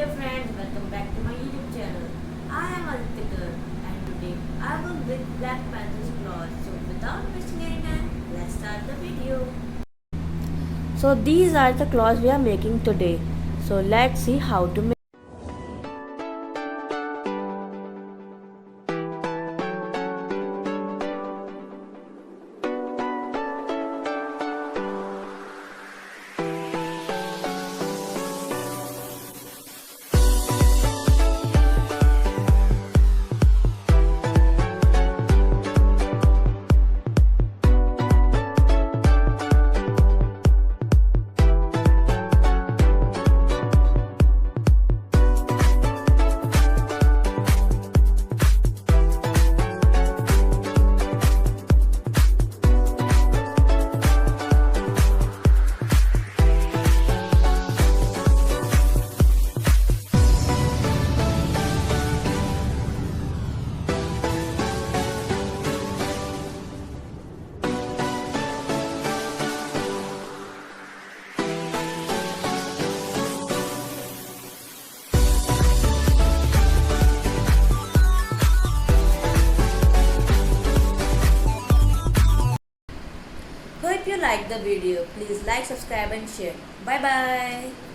dear friends, welcome back to my YouTube channel. I am Aditya and today I will with Black Panther's claws. So without wasting any time, let's start the video. So these are the claws we are making today. So let's see how to make. Hope you like the video. Please like, subscribe and share. Bye bye.